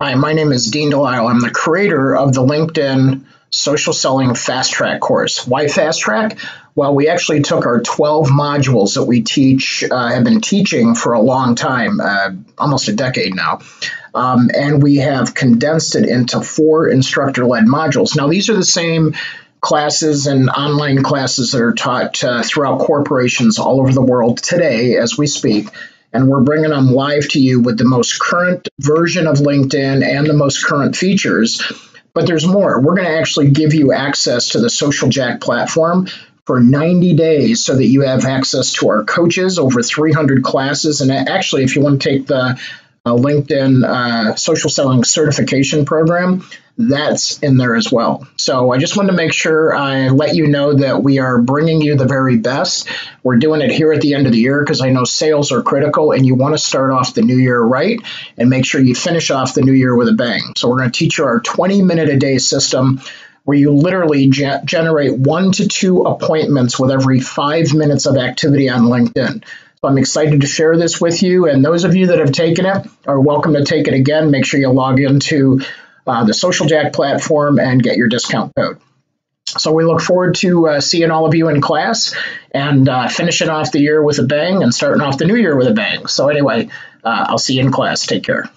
Hi, my name is DeLisle. I'm the creator of the LinkedIn Social Selling Fast Track course. Why Fast Track? Well, we actually took our 12 modules that we have been teaching for a long time, almost a decade now, and we have condensed it into 4 instructor-led modules. Now, these are the same classes and online classes that are taught throughout corporations all over the world today as we speak. And we're bringing them live to you with the most current version of LinkedIn and the most current features. But there's more. We're going to actually give you access to the Social Jack platform for 90 days so that you have access to our coaches, over 300 classes. And actually, if you want to take the LinkedIn Social Selling Certification Program, that's in there as well. So I just wanted to make sure I let you know that we are bringing you the very best. We're doing it here at the end of the year because I know sales are critical and you want to start off the new year right and make sure you finish off the new year with a bang. So we're going to teach you our 20-minute-a-day system where you literally generate 1 to 2 appointments with every 5 minutes of activity on LinkedIn. So I'm excited to share this with you, and those of you that have taken it are welcome to take it again. Make sure you log into the Social Jack platform and get your discount code. So we look forward to seeing all of you in class and finishing off the year with a bang and starting off the new year with a bang. So anyway, I'll see you in class. Take care.